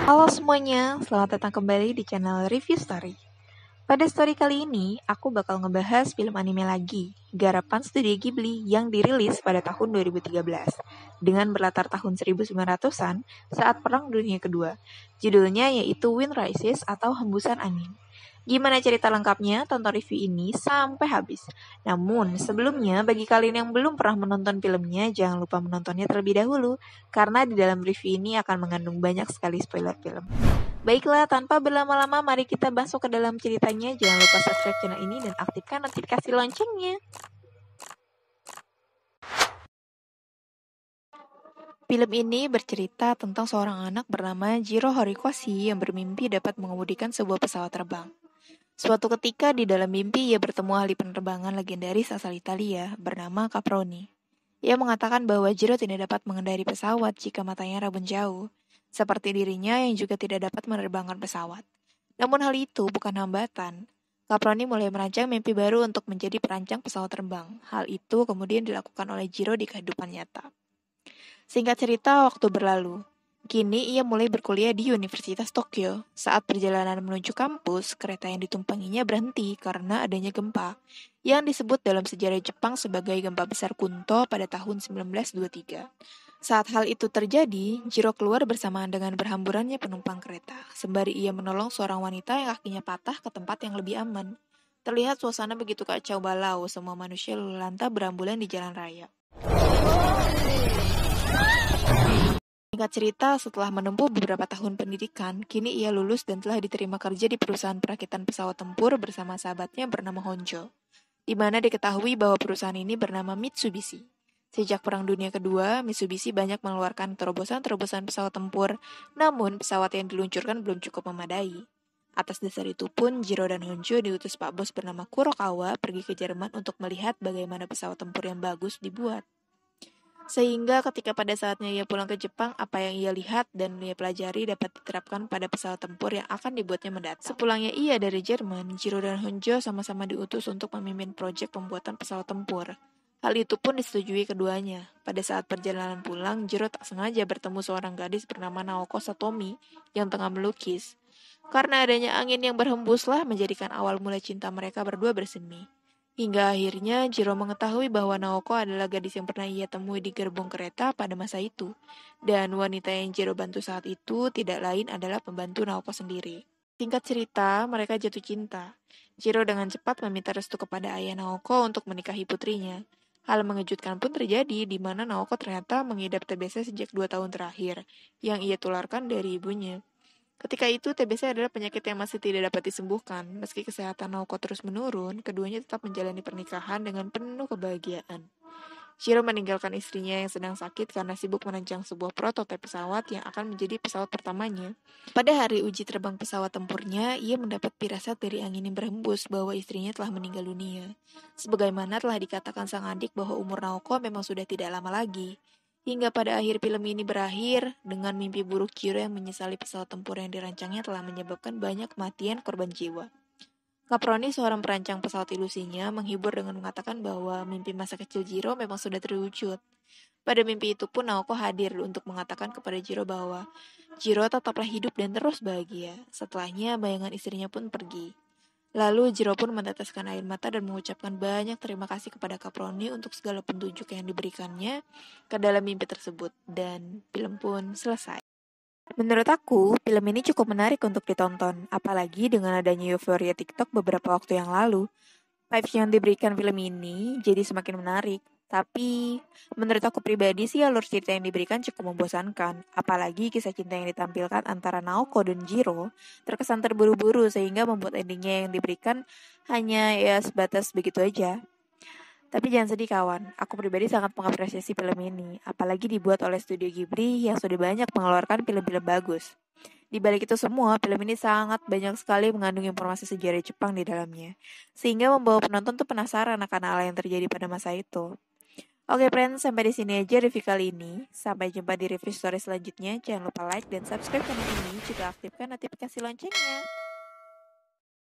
Halo semuanya, selamat datang kembali di channel Review Story. Pada story kali ini, aku bakal ngebahas film anime lagi, garapan Studio Ghibli yang dirilis pada tahun 2013, dengan berlatar tahun 1900-an saat Perang Dunia Kedua. Judulnya yaitu Wind Rises atau Hembusan Angin. Gimana cerita lengkapnya? Tonton review ini sampai habis. Namun, sebelumnya, bagi kalian yang belum pernah menonton filmnya, jangan lupa menontonnya terlebih dahulu, karena di dalam review ini akan mengandung banyak sekali spoiler film. Baiklah, tanpa berlama-lama, mari kita masuk ke dalam ceritanya. Jangan lupa subscribe channel ini dan aktifkan notifikasi loncengnya. Film ini bercerita tentang seorang anak bernama Jiro Horikoshi yang bermimpi dapat mengemudikan sebuah pesawat terbang. Suatu ketika di dalam mimpi ia bertemu ahli penerbangan legendaris asal Italia bernama Caproni. Ia mengatakan bahwa Jiro tidak dapat mengendari pesawat jika matanya rabun jauh, seperti dirinya yang juga tidak dapat menerbangkan pesawat. Namun hal itu bukan hambatan. Caproni mulai merancang mimpi baru untuk menjadi perancang pesawat terbang. Hal itu kemudian dilakukan oleh Jiro di kehidupan nyata. Singkat cerita, waktu berlalu. Kini ia mulai berkuliah di Universitas Tokyo. Saat perjalanan menuju kampus, kereta yang ditumpanginya berhenti karena adanya gempa, yang disebut dalam sejarah Jepang sebagai gempa besar Kunto pada tahun 1923. Saat hal itu terjadi, Jiro keluar bersamaan dengan berhamburannya penumpang kereta, sembari ia menolong seorang wanita yang kakinya patah ke tempat yang lebih aman. Terlihat suasana begitu kacau balau, semua manusia lalu lantas berambulan di jalan raya. Singkat cerita, setelah menempuh beberapa tahun pendidikan, kini ia lulus dan telah diterima kerja di perusahaan perakitan pesawat tempur bersama sahabatnya bernama Honjo, di mana diketahui bahwa perusahaan ini bernama Mitsubishi. Sejak Perang Dunia Kedua, Mitsubishi banyak mengeluarkan terobosan-terobosan pesawat tempur, namun pesawat yang diluncurkan belum cukup memadai. Atas dasar itu pun, Jiro dan Honjo diutus Pak Bos bernama Kurokawa pergi ke Jerman untuk melihat bagaimana pesawat tempur yang bagus dibuat. Sehingga ketika pada saatnya ia pulang ke Jepang, apa yang ia lihat dan ia pelajari dapat diterapkan pada pesawat tempur yang akan dibuatnya mendatang. Sepulangnya ia dari Jerman, Jiro dan Honjo sama-sama diutus untuk memimpin proyek pembuatan pesawat tempur. Hal itu pun disetujui keduanya. Pada saat perjalanan pulang, Jiro tak sengaja bertemu seorang gadis bernama Naoko Satomi yang tengah melukis. Karena adanya angin yang berhembuslah menjadikan awal mula cinta mereka berdua bersemi. Hingga akhirnya Jiro mengetahui bahwa Naoko adalah gadis yang pernah ia temui di gerbong kereta pada masa itu. Dan wanita yang Jiro bantu saat itu tidak lain adalah pembantu Naoko sendiri. Singkat cerita, mereka jatuh cinta. Jiro dengan cepat meminta restu kepada ayah Naoko untuk menikahi putrinya. Hal mengejutkan pun terjadi di mana Naoko ternyata mengidap TBC sejak 2 tahun terakhir, yang ia tularkan dari ibunya. Ketika itu, TBC adalah penyakit yang masih tidak dapat disembuhkan. Meski kesehatan Naoko terus menurun, keduanya tetap menjalani pernikahan dengan penuh kebahagiaan. Shiro meninggalkan istrinya yang sedang sakit karena sibuk merancang sebuah prototipe pesawat yang akan menjadi pesawat pertamanya. Pada hari uji terbang pesawat tempurnya, ia mendapat firasat dari angin yang berhembus bahwa istrinya telah meninggal dunia. Sebagaimana telah dikatakan sang adik bahwa umur Naoko memang sudah tidak lama lagi. Hingga pada akhir film ini berakhir dengan mimpi buruk Jiro yang menyesali pesawat tempur yang dirancangnya telah menyebabkan banyak kematian korban jiwa. Caproni, seorang perancang pesawat ilusinya, menghibur dengan mengatakan bahwa mimpi masa kecil Jiro memang sudah terwujud. Pada mimpi itu pun Naoko hadir untuk mengatakan kepada Jiro bahwa Jiro tetaplah hidup dan terus bahagia. Setelahnya, bayangan istrinya pun pergi. Lalu Jiro pun meneteskan air mata dan mengucapkan banyak terima kasih kepada Caproni untuk segala petunjuk yang diberikannya ke dalam mimpi tersebut. Dan film pun selesai. Menurut aku, film ini cukup menarik untuk ditonton, apalagi dengan adanya euforia TikTok beberapa waktu yang lalu. Vibes yang diberikan film ini jadi semakin menarik. Tapi, menurut aku pribadi sih alur cerita yang diberikan cukup membosankan. Apalagi kisah cinta yang ditampilkan antara Naoko dan Jiro terkesan terburu-buru sehingga membuat endingnya yang diberikan hanya ya sebatas begitu aja. Tapi jangan sedih kawan, aku pribadi sangat mengapresiasi film ini. Apalagi dibuat oleh Studio Ghibli yang sudah banyak mengeluarkan film-film bagus. Di balik itu semua, film ini sangat banyak sekali mengandung informasi sejarah Jepang di dalamnya. Sehingga membawa penonton tuh penasaran akan hal yang terjadi pada masa itu. Oke friends, sampai di sini aja review kali ini. Sampai jumpa di review story selanjutnya. Jangan lupa like dan subscribe channel ini juga aktifkan notifikasi loncengnya.